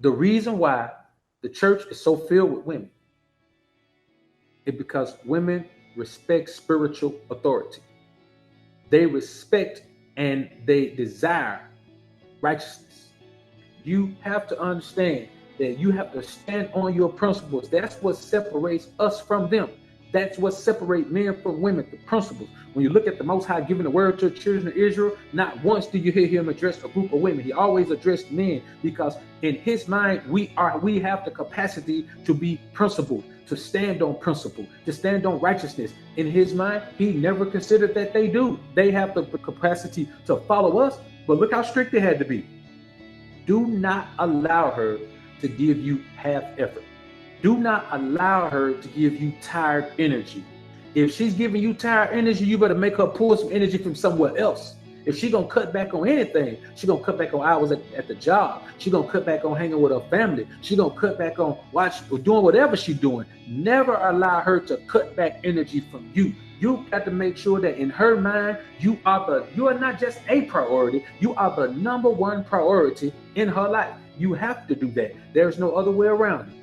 The reason why the church is so filled with women is because women respect spiritual authority. They respect and they desire righteousness. You have to understand that you have to stand on your principles. That's what separates us from them. That's what separates men from women, the principles. When you look at the Most High giving the word to the children of Israel, not once do you hear him address a group of women. He always addressed men because in his mind, we have the capacity to be principled, to stand on principle, to stand on righteousness. In his mind, he never considered that they do. They have the capacity to follow us, but look how strict they had to be. Do not allow her to give you half effort. Do not allow her to give you tired energy. If she's giving you tired energy, you better make her pull some energy from somewhere else. If she's going to cut back on anything, she's going to cut back on hours at the job. She's going to cut back on hanging with her family. She's going to cut back on doing whatever she's doing. Never allow her to cut back energy from you. You got to make sure that in her mind, you are not just a priority. You are the number one priority in her life. You have to do that. There's no other way around it.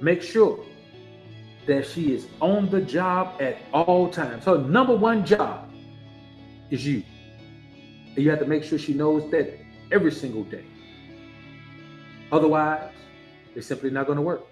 Make sure that she is on the job at all times. Her number one job is you. And you have to make sure she knows that every single day. Otherwise, it's simply not going to work.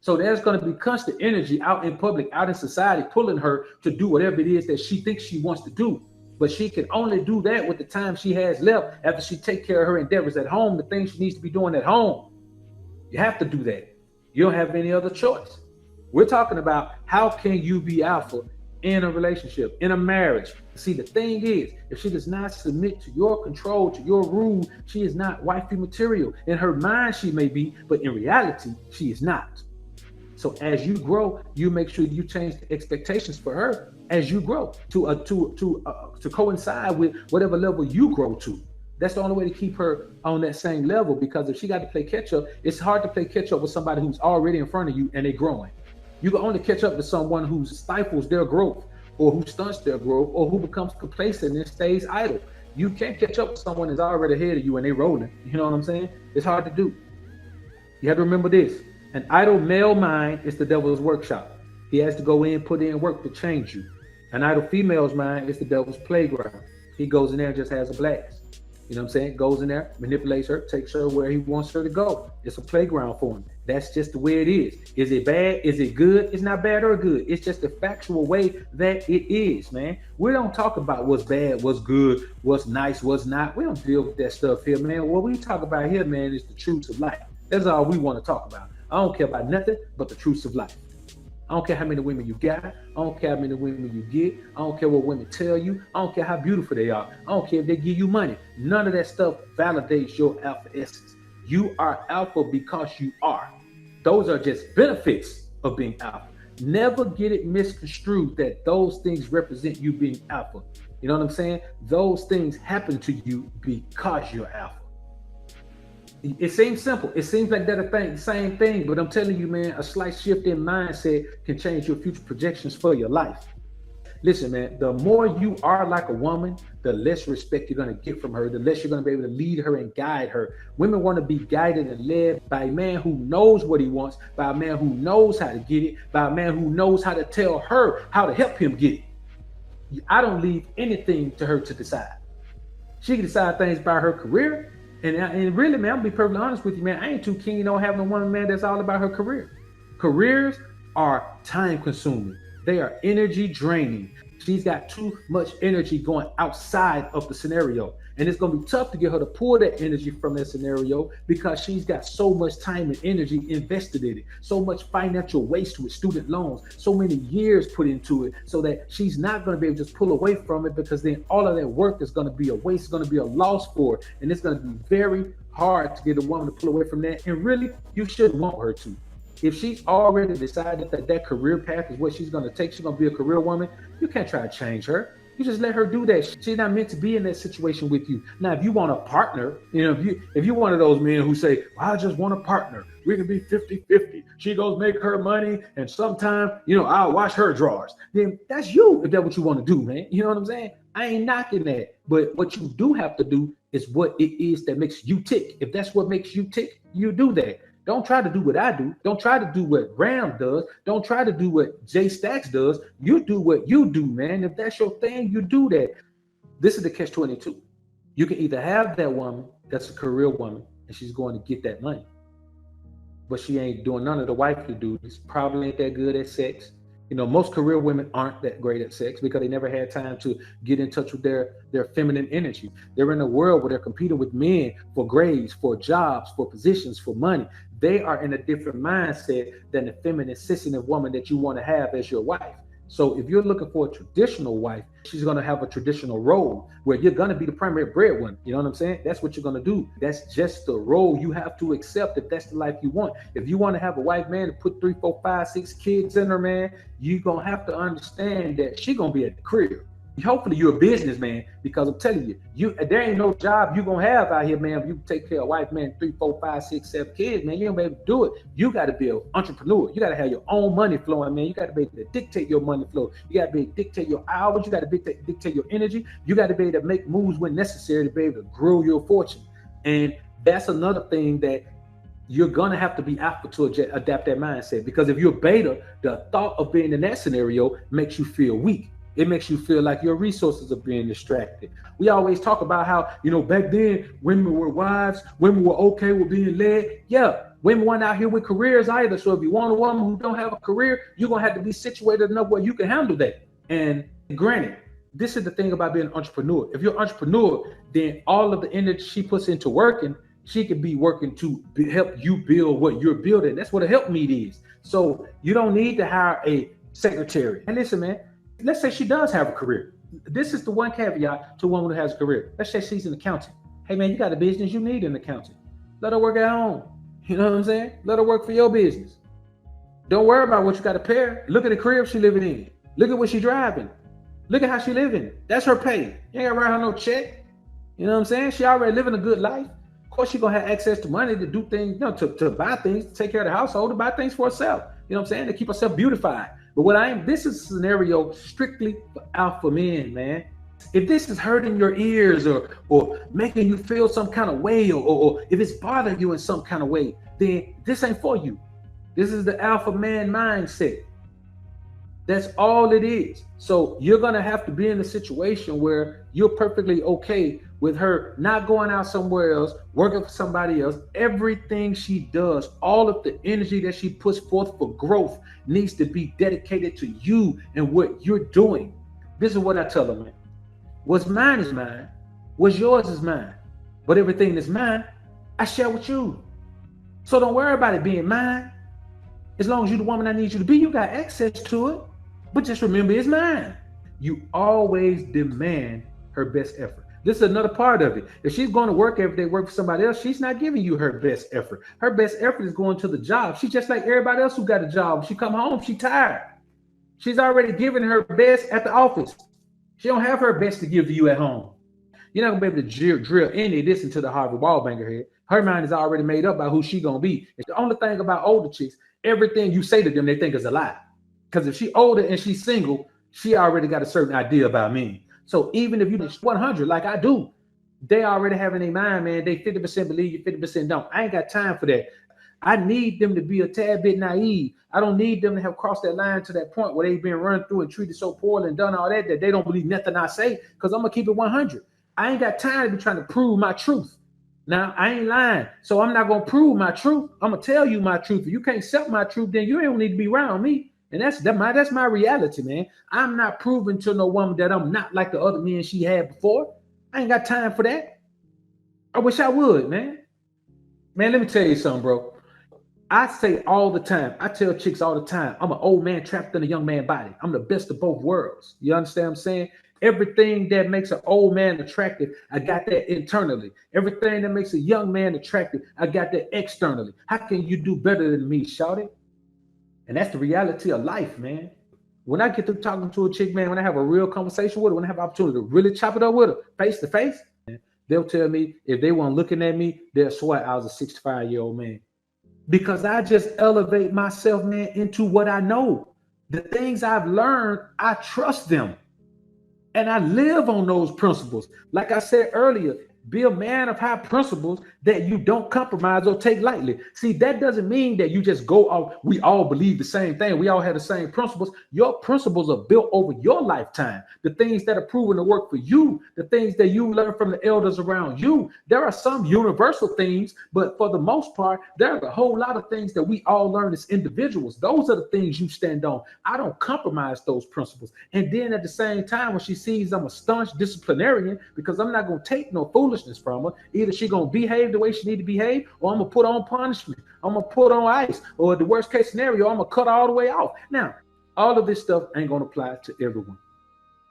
So there's going to be constant energy out in public, out in society, pulling her to do whatever it is that she thinks she wants to do. But she can only do that with the time she has left after she take care of her endeavors at home, the things she needs to be doing at home. You have to do that. You don't have any other choice. We're talking about how can you be alpha in a relationship, in a marriage. See, the thing is, if she does not submit to your control, to your rule, she is not wifey material. In her mind, she may be, but in reality, she is not. So as you grow, you make sure you change the expectations for her as you grow to coincide with whatever level you grow to. That's the only way to keep her on that same level, because if she got to play catch up, it's hard to play catch up with somebody who's already in front of you and they're growing. You can only catch up with someone who stifles their growth or who stunts their growth or who becomes complacent and stays idle. You can't catch up with someone that's already ahead of you and they're rolling. You know what I'm saying? It's hard to do. You have to remember this. An idle male mind is the devil's workshop. He has to go in, put in work to change you. An idle female's mind is the devil's playground. He goes in there and just has a blast. You know what I'm saying? Goes in there, manipulates her, takes her where he wants her to go. It's a playground for him. That's just the way it is. Is it bad? Is it good? It's not bad or good. It's just the factual way that it is, man. We don't talk about what's bad, what's good, what's nice, what's not. We don't deal with that stuff here, man. What we talk about here, man, is the truths of life. That's all we want to talk about. I don't care about nothing but the truths of life. I don't care how many women you got. I don't care how many women you get. I don't care what women tell you. I don't care how beautiful they are. I don't care if they give you money. None of that stuff validates your alpha essence. You are alpha because you are. Those are just benefits of being alpha. Never get it misconstrued that those things represent you being alpha. You know what I'm saying? Those things happen to you because you're alpha. It seems simple. It seems like they're the same thing, but I'm telling you, man, a slight shift in mindset can change your future projections for your life. Listen, man, the more you are like a woman, the less respect you're going to get from her, the less you're going to be able to lead her and guide her. Women want to be guided and led by a man who knows what he wants, by a man who knows how to get it, by a man who knows how to tell her how to help him get it. I don't leave anything to her to decide. She can decide things about her career. And really, man, I'll be perfectly honest with you, man. I ain't too keen on having a woman, man, that's all about her career. Careers are time consuming. They are energy draining. She's got too much energy going outside of the scenario. And it's going to be tough to get her to pull that energy from that scenario because she's got so much time and energy invested in it, so much financial waste with student loans, so many years put into it, so that she's not going to be able to just pull away from it, because then all of that work is going to be a waste, it's going to be a loss for her. And it's going to be very hard to get a woman to pull away from that. And really, you shouldn't want her to. If she's already decided that that career path is what she's going to take, she's going to be a career woman, you can't try to change her. You just let her do that. She's not meant to be in that situation with you. Now, if you want a partner, if you're one of those men who say, I just want a partner, we can be 50-50. She goes make her money, and sometimes, I'll wash her drawers. Then that's you, if that's what you want to do, man. You know what I'm saying? I ain't knocking that. But what you do have to do is what it is that makes you tick. If that's what makes you tick, you do that. Don't try to do what I do. Don't try to do what Ram does. Don't try to do what Jay Stacks does. You do what you do, man. If that's your thing, you do that. This is the catch-22. You can either have that woman that's a career woman and she's going to get that money, but she ain't doing none of the wifely duties, probably ain't that good at sex. Most career women aren't that great at sex because they never had time to get in touch with their feminine energy. They're in a world where they're competing with men for grades, for jobs, for positions, for money. They are in a different mindset than the feminine, sensitive woman that you want to have as your wife. So if you're looking for a traditional wife, she's going to have a traditional role where you're going to be the primary breadwinner. You know what I'm saying? That's what you're going to do. That's just the role you have to accept if that's the life you want. If you want to have a white man to put 3, 4, 5, 6 kids in her, man, you're going to have to understand that she's going to be at the crib. Hopefully you're a businessman, because I'm telling you, there ain't no job you're going to have out here, man. If you take care of a wife, man, 3, 4, 5, 6, 7 kids, man, you don't be able to do it. You got to be an entrepreneur. You got to have your own money flowing, man. You got to be able to dictate your money flow. You got to be able to dictate your hours. You got to dictate your energy. You got to be able to make moves when necessary to be able to grow your fortune. And that's another thing that you're going to have to be alpha to adapt that mindset. Because if you're beta, the thought of being in that scenario makes you feel weak. It makes you feel like your resources are being distracted. We always talk about how, back then women were wives, women were okay with being led. Yeah, women weren't out here with careers either. So if you want a woman who don't have a career, you're going to have to be situated enough where you can handle that. And granted, this is the thing about being an entrepreneur. If you're an entrepreneur, then all of the energy she puts into working, she could be working to help you build what you're building. That's what a helpmeet is. So you don't need to hire a secretary. And listen, man, let's say she does have a career. This is the one caveat to a woman who has a career. Let's say she's an accountant. Hey, man, you got a business, you need an accountant. Let her work at home. You know what I'm saying? Let her work for your business. Don't worry about what you got to pay her. Look at the crib she living in. Look at what she driving. Look at how she living. That's her pay. You ain't got to write her no check. You know what I'm saying? She already living a good life. Of course, she's going to have access to money to do things, to buy things, to take care of the household, to buy things for herself. You know what I'm saying? To keep herself beautified. But this is a scenario strictly for alpha men, man. If this is hurting your ears or making you feel some kind of way, or if it's bothering you in some kind of way, then this ain't for you. This is the alpha man mindset. That's all it is. So you're going to have to be in a situation where you're perfectly okay with her not going out somewhere else, working for somebody else. Everything she does, all of the energy that she puts forth for growth needs to be dedicated to you and what you're doing. This is what I tell them, man. What's mine is mine. What's yours is mine. But everything that's mine, I share with you. So don't worry about it being mine. As long as you're the woman I need you to be, you got access to it. But just remember, it's mine. You always demand her best effort. This is another part of it. If she's going to work every day, work for somebody else, she's not giving you her best effort. Her best effort is going to the job. She's just like everybody else who got a job. When she come home, she's tired. She's already given her best at the office. She don't have her best to give to you at home. You're not going to be able to drill any of this into the Harvey Wallbanger head. Her mind is already made up by who she going to be. It's the only thing about older chicks, everything you say to them, they think is a lie. Because if she's older and she's single, she already got a certain idea about me. So even if you're 100 like I do, they already have in their mind, man, they 50% believe you, 50% don't. I ain't got time for that. I need them to be a tad bit naive. I don't need them to have crossed that line to that point where they've been run through and treated so poorly and done all that they don't believe nothing I say, because I'm going to keep it 100. I ain't got time to be trying to prove my truth. Now, I ain't lying, so I'm not going to prove my truth. I'm going to tell you my truth. If you can't accept my truth, then you don't need to be around me. And that's my reality, man. I'm not proving to no woman that I'm not like the other men she had before. I ain't got time for that. I wish I would, man. Man, let me tell you something, bro. I say all the time, I tell chicks all the time, I'm an old man trapped in a young man body. I'm the best of both worlds. You understand what I'm saying? Everything that makes an old man attractive, I got that internally. Everything that makes a young man attractive, I got that externally. How can you do better than me, shawty? And that's the reality of life, man. When I get through talking to a chick, man, when I have a real conversation with her, when I have an opportunity to really chop it up with her face to face, they'll tell me if they weren't looking at me, they'll swear I was a 65-year-old man. Because I just elevate myself, man, into what I know. The things I've learned, I trust them. And I live on those principles. Like I said earlier, be a man of high principles that you don't compromise or take lightly. See, that doesn't mean that you just go off. We all believe the same thing. We all have the same principles. Your principles are built over your lifetime. The things that are proven to work for you, the things that you learn from the elders around you. There are some universal things, but for the most part, there are a whole lot of things that we all learn as individuals. Those are the things you stand on. I don't compromise those principles. And then at the same time, when she sees I'm a staunch disciplinarian, because I'm not going to take no foolishness from her, either she going to behave the way she need to behave, or I'm going to put on punishment. I'm going to put on ice, or the worst case scenario, I'm going to cut all the way off. Now, all of this stuff ain't going to apply to everyone.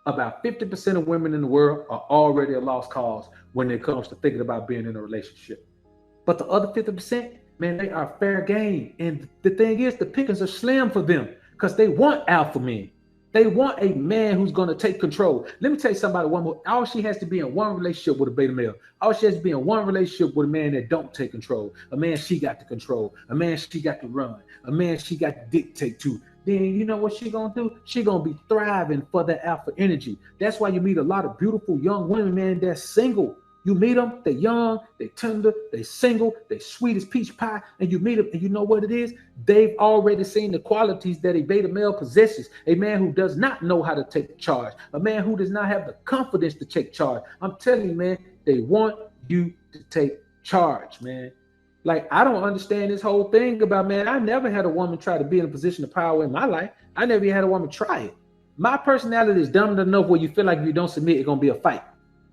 About 50% of women in the world are already a lost cause when it comes to thinking about being in a relationship. But the other 50%, man, they are fair game. And the thing is, the pickings are slim for them because they want alpha men. They want a man who's going to take control. Let me tell you somebody one more. All she has to be in one relationship with a beta male. All she has to be in one relationship with a man that don't take control. A man she got to control. A man she got to run. A man she got to dictate to. Then you know what she gonna do? She gonna be thriving for that alpha energy. That's why you meet a lot of beautiful young women, man, that's single. You meet them, they're young, they're tender, they're single, they're sweet as peach pie, and you meet them, and you know what it is? They've already seen the qualities that a beta male possesses. A man who does not know how to take charge, a man who does not have the confidence to take charge. I'm telling you, man, they want you to take charge, man. Like, I don't understand this whole thing about, man, I never had a woman try to be in a position of power in my life. I never had a woman try it. My personality is dominant enough where you feel like if you don't submit, it's going to be a fight.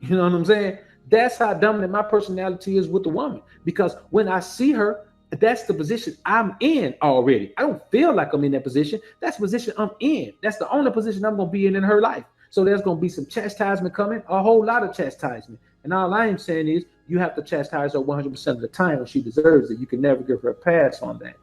You know what I'm saying? That's how dominant my personality is with the woman. Because when I see her, that's the position I'm in already. I don't feel like I'm in that position. That's the position I'm in. That's the only position I'm going to be in her life. So there's going to be some chastisement coming, a whole lot of chastisement. And all I'm saying is you have to chastise her 100% of the time when she deserves it. You can never give her a pass on that.